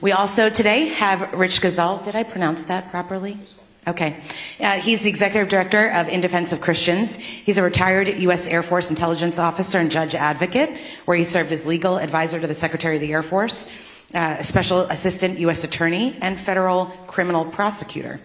We also today have Rich Ghazal. Did I pronounce that properly? Okay. He's the Executive Director of In Defense of Christians. He's a retired U.S. Air Force intelligence officer and judge advocate, where he served as legal advisor to the Secretary of the Air Force, Special Assistant U.S. Attorney, and Federal Criminal Prosecutor.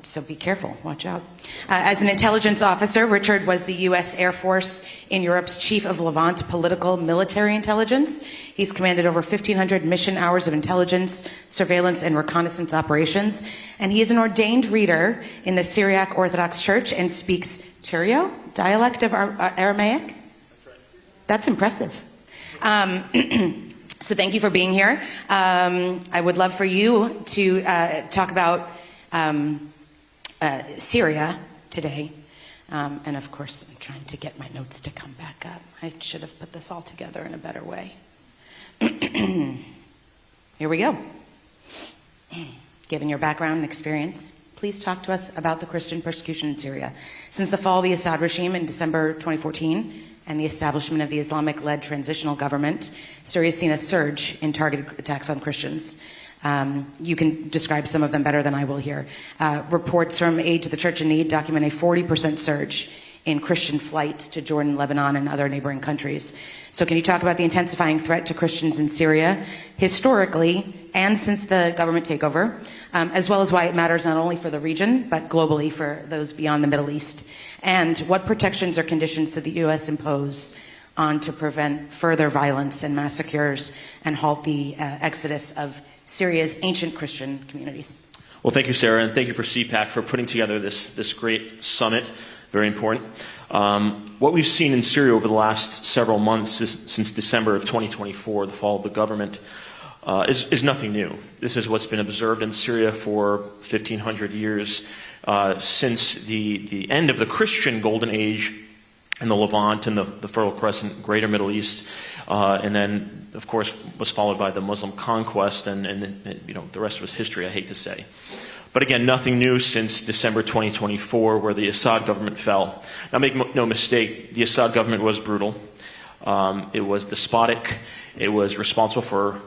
So be careful, watch out. As an intelligence officer, Richard was the U.S. Air Force in Europe's Chief of Levant Political Military Intelligence. He's commanded over 1,500 mission hours of intelligence, surveillance, and reconnaissance operations. And he is an ordained reader in the Syriac Orthodox Church and speaks Tyrio, dialect of Aramaic. That's impressive. So thank you for being here. I would love for you to talk about Syria today. And of course, I'm trying to get my notes to come back up. I should have put this all together in a better way. Here we go. Given your background and experience, please talk to us about the Christian persecution in Syria. Since the fall of the Assad regime in December 2014 and the establishment of the Islamic-led transitional government, Syria has seen a surge in targeted attacks on Christians. You can describe some of them better than I will here. Reports from Aid to the Church in Need document a 40% surge in Christian flight to Jordan, Lebanon, and other neighboring countries. So can you talk about the intensifying threat to Christians in Syria, historically and since the government takeover, as well as why it matters not only for the region, but globally for those beyond the Middle East? And what protections or conditions did the U.S. impose on to prevent further violence and massacres and halt the exodus of Syria's ancient Christian communities? Well, thank you, Sarah, and thank you for CPAC for putting together this great summit. Very important. What we've seen in Syria over the last several months, since December of 2024, the fall of the government, is nothing new. This is what's been observed in Syria for 1,500 years, since the end of the Christian Golden Age in the Levant and the Fertile Crescent, Greater Middle East, and then, of course, was followed by the Muslim conquest, and the rest was history, I hate to say. But again, nothing new since December 2024, where the Assad government fell. Now, make no mistake, the Assad government was brutal. It was despotic. It was responsible for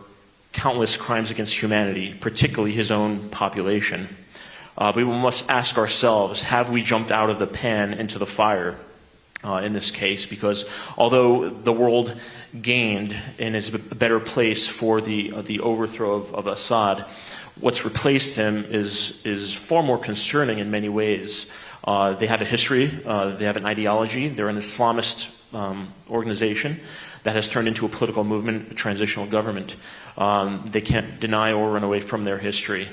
countless crimes against humanity, particularly his own population. But we must ask ourselves, have we jumped out of the pan into the fire in this case? Because although the world gained and is a better place for the overthrow of Assad, what's replaced him is far more concerning in many ways. They have a history, they have an ideology, they're an Islamist organization that has turned into a political movement, a transitional government. They can't deny or run away from their history.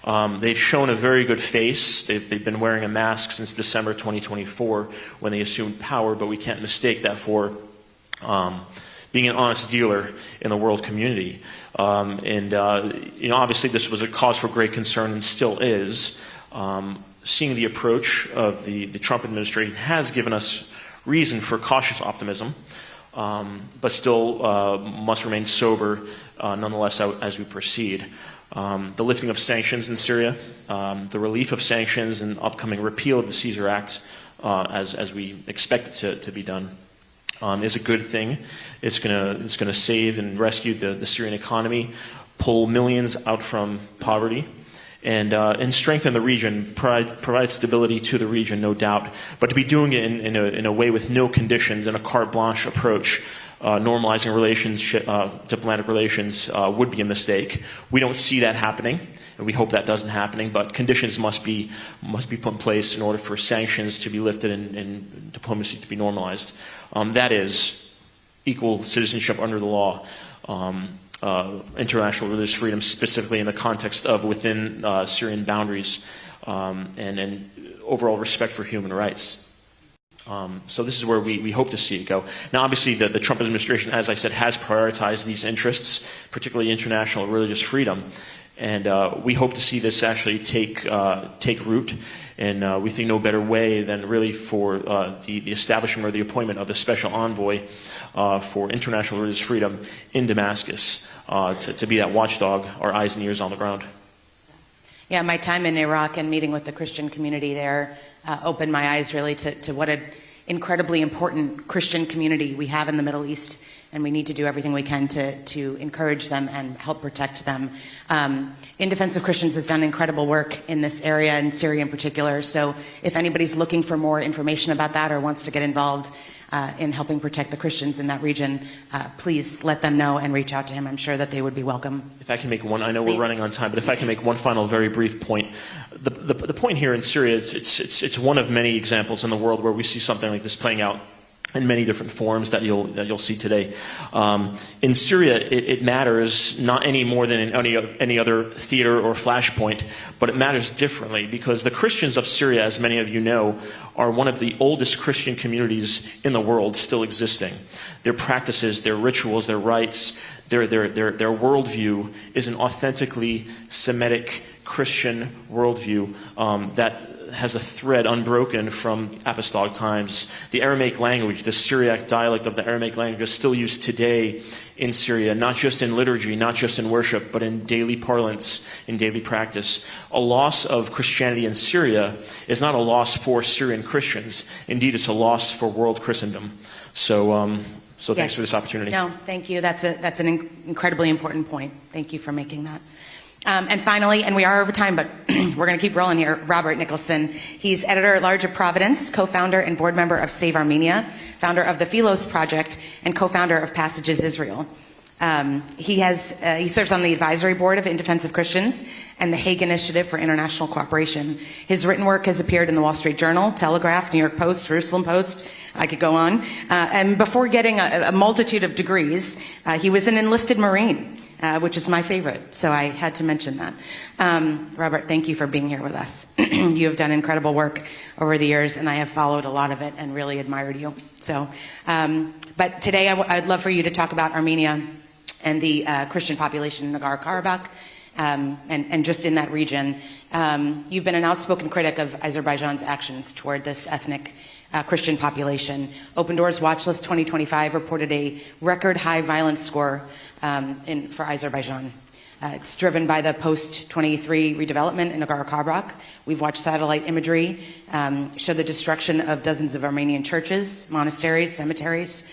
They've shown a very good face. They've been wearing a mask since December 2024 when they assumed power, but we can't mistake that for being an honest dealer in the world community. Obviously this was a cause for great concern and still is. Seeing the approach of the Trump administration has given us reason for cautious optimism, but still must remain sober nonetheless as we proceed. The lifting of sanctions in Syria, the relief of sanctions and upcoming repeal of the Caesar Act, as we expect it to be done, is a good thing. It's gonna save and rescue the Syrian economy, pull millions out from poverty, and strengthen the region, provide stability to the region, no doubt. But to be doing it in a way with no conditions and a carte blanche approach, normalizing diplomatic relations, would be a mistake. We don't see that happening, and we hope that doesn't happen. But conditions must be put in place in order for sanctions to be lifted and diplomacy to be normalized. That is equal citizenship under the law, international religious freedom, specifically in the context of within Syrian boundaries, and overall respect for human rights. So this is where we hope to see it go. Now, obviously, the Trump administration, as I said, has prioritized these interests, particularly international religious freedom, and we hope to see this actually take root. And we think no better way than really for the establishment or the appointment of a special envoy for international religious freedom in Damascus to be that watchdog, our eyes and ears on the ground. Yeah, my time in Iraq and meeting with the Christian community there opened my eyes really to what an incredibly important Christian community we have in the Middle East. and we need to do everything we can to encourage them and help protect them. In Defense of Christians has done incredible work in this area, in Syria in particular, so if anybody's looking for more information about that or wants to get involved in helping protect the Christians in that region, please let them know and reach out to him. I'm sure that they would be welcome. If I can make one, I know Please. we're running on time, but if I can make one final very brief point. The point here in Syria, it's one of many examples in the world where we see something like this playing out in many different forms that you'll see today. In Syria, it matters not any more than in any other theater or flashpoint, but it matters differently because the Christians of Syria, as many of you know, are one of the oldest Christian communities in the world still existing. Their practices, their rituals, their rites, their worldview is an authentically Semitic Christian worldview that has a thread unbroken from apostolic times. The Aramaic language, the Syriac dialect of the Aramaic language is still used today in Syria, not just in liturgy, not just in worship, but in daily parlance, in daily practice. A loss of Christianity in Syria is not a loss for Syrian Christians. Indeed, it's a loss for world Christendom. So thanks for this opportunity. No, thank you. That's an incredibly important point. Thank you for making that. And finally, and we are over time, but we're going to keep rolling here, Robert Nicholson. He's editor-at-large of Providence, co-founder and board member of Save Armenia, founder of the Philos Project, and co-founder of Passages Israel. He serves on the advisory board of In Defense of Christians and the Hague Initiative for International Cooperation. His written work has appeared in the Wall Street Journal, Telegraph, New York Post, Jerusalem Post. I could go on. And before getting a multitude of degrees, he was an enlisted Marine. Which is my favorite, so I had to mention that. Robert, thank you for being here with us. You have done incredible work over the years, and I have followed a lot of it and really admired you. So, but today I'd love for you to talk about Armenia and the Christian population in Nagorno-Karabakh, and just in that region. You've been an outspoken critic of Azerbaijan's actions toward this ethnic Christian population. Open Doors Watch List 2025 reported a record high violence score for Azerbaijan. It's driven by the post-23 redevelopment in Nagorno-Karabakh. We've watched satellite imagery show the destruction of dozens of Armenian churches, monasteries, cemeteries.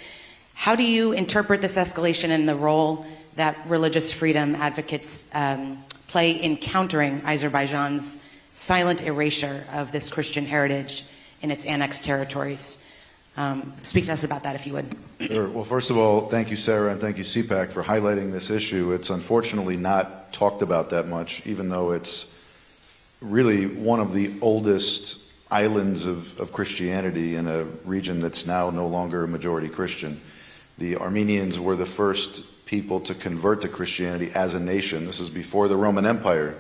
How do you interpret this escalation and the role that religious freedom advocates play in countering Azerbaijan's silent erasure of this Christian heritage in its annexed territories? Speak to us about that, if you would. Sure. Well, first of all, thank you, Sarah, and thank you, CPAC, for highlighting this issue. It's unfortunately not talked about that much, even though it's really one of the oldest islands of Christianity in a region that's now no longer a majority Christian. The Armenians were the first people to convert to Christianity as a nation. This is before the Roman Empire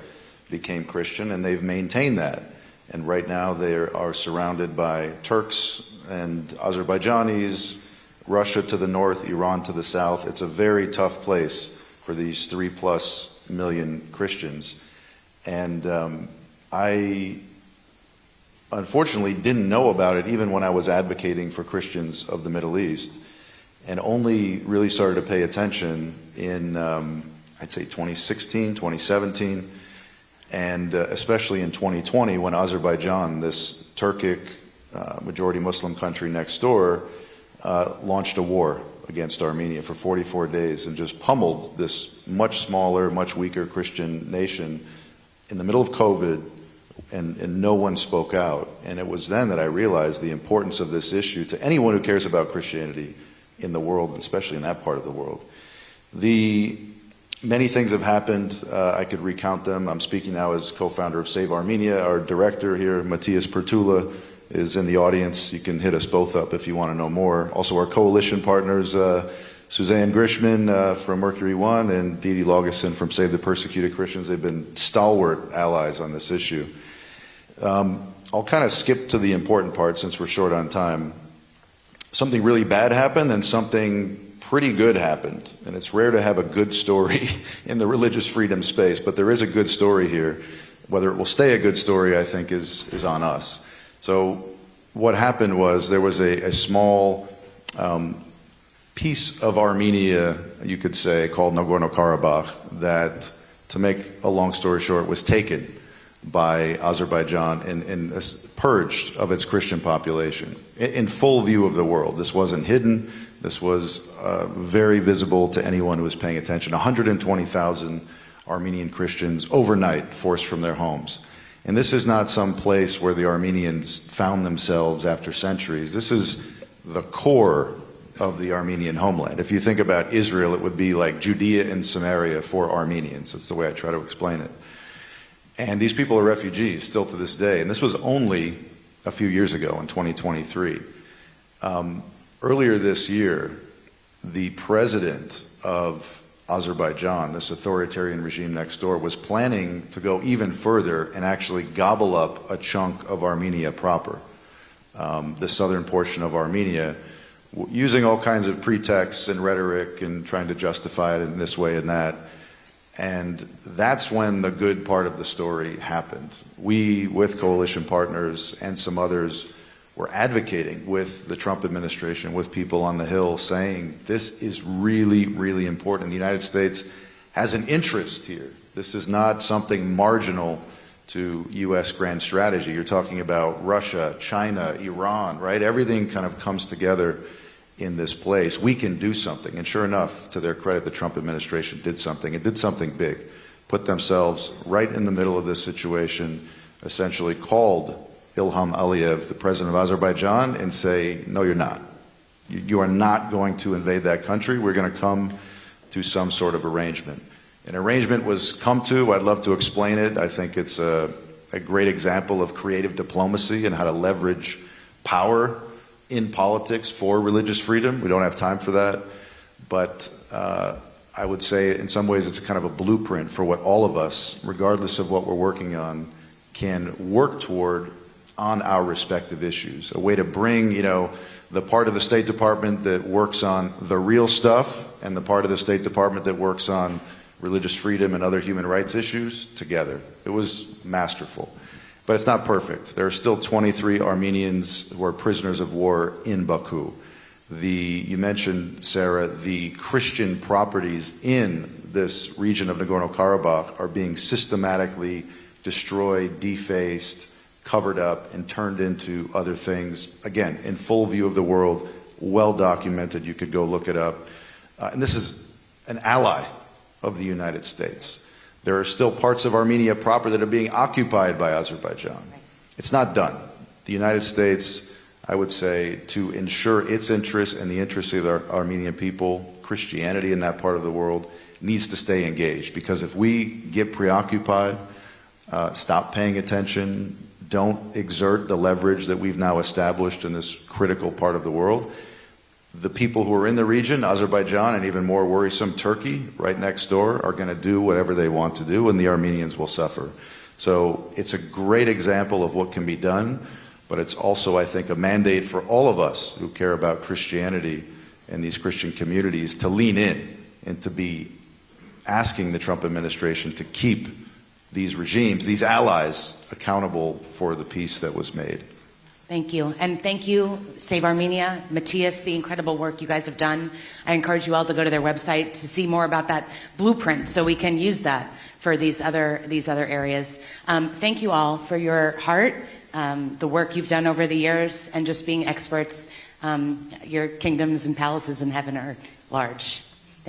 became Christian, and they've maintained that. And right now they are surrounded by Turks and Azerbaijanis, Russia to the north, Iran to the south. It's a very tough place for these 3+ million Christians. And I unfortunately didn't know about it even when I was advocating for Christians of the Middle East, and only really started to pay attention in, I'd say 2016, 2017, and especially in 2020 when Azerbaijan, this Turkic majority Muslim country next door, launched a war against Armenia for 44 days and just pummeled this much smaller, much weaker Christian nation in the middle of COVID, and no one spoke out. And it was then that I realized the importance of this issue to anyone who cares about Christianity in the world, especially in that part of the world. Many things have happened. I could recount them. I'm speaking now as co-founder of Save Armenia. Our director here, Matthias Pertula, is in the audience. You can hit us both up if you want to know more. Also our coalition partners, Suzanne Grishman from Mercury One and Dee Dee Laugesen from Save the Persecuted Christians. They've been stalwart allies on this issue. I'll kind of skip to the important part since we're short on time. Something really bad happened and something pretty good happened. And it's rare to have a good story in the religious freedom space, but there is a good story here. Whether it will stay a good story, I think, is on us. So what happened was there was a small piece of Armenia, you could say, called Nagorno-Karabakh that, to make a long story short, was taken by Azerbaijan and purged of its Christian population in full view of the world. This wasn't hidden. This was very visible to anyone who was paying attention. 120,000 Armenian Christians overnight forced from their homes. And this is not some place where the Armenians found themselves after centuries. This is the core of the Armenian homeland. If you think about Israel, it would be like Judea and Samaria for Armenians. That's the way I try to explain it. And these people are refugees still to this day. And this was only a few years ago in 2023. Earlier this year, the president of Azerbaijan, this authoritarian regime next door, was planning to go even further and actually gobble up a chunk of Armenia proper, the southern portion of Armenia, using all kinds of pretexts and rhetoric and trying to justify it in this way and that. And that's when the good part of the story happened. We, with coalition partners and some others, were advocating with the Trump administration, with people on the Hill, saying this is really, really important. The United States has an interest here. This is not something marginal to U.S. grand strategy. You're talking about Russia, China, Iran, right? Everything kind of comes together in this place. We can do something. And sure enough, to their credit, the Trump administration did something. It did something big. Put themselves right in the middle of this situation, essentially called Ilham Aliyev, the president of Azerbaijan, and say, no, you're not. You are not going to invade that country. We're going to come to some sort of arrangement. An arrangement was come to. I'd love to explain it. I think it's a great example of creative diplomacy and how to leverage power in politics for religious freedom. We don't have time for that. But I would say in some ways it's kind of a blueprint for what all of us, regardless of what we're working on, can work toward on our respective issues. A way to bring, the part of the State Department that works on the real stuff and the part of the State Department that works on religious freedom and other human rights issues together. It was masterful. But it's not perfect. There are still 23 Armenians who are prisoners of war in Baku. You mentioned, Sarah, the Christian properties in this region of Nagorno-Karabakh are being systematically destroyed, defaced, covered up, and turned into other things. Again, in full view of the world, well documented. You could go look it up. And this is an ally of the United States. There are still parts of Armenia proper that are being occupied by Azerbaijan. It's not done. The United States, I would say, to ensure its interests and the interests of the Armenian people, Christianity in that part of the world, needs to stay engaged. Because if we get preoccupied, stop paying attention, don't exert the leverage that we've now established in this critical part of the world, the people who are in the region, Azerbaijan, and even more worrisome, Turkey, right next door, are going to do whatever they want to do, and the Armenians will suffer. So it's a great example of what can be done, but it's also, I think, a mandate for all of us who care about Christianity and these Christian communities to lean in and to be asking the Trump administration to keep these regimes, these allies, accountable for the peace that was made. Thank you. And thank you, Save Armenia, Matthias, the incredible work you guys have done. I encourage you all to go to their website to see more about that blueprint so we can use that for these other areas. Thank you all for your heart, the work you've done over the years, and just being experts. Your kingdoms and palaces in heaven are large.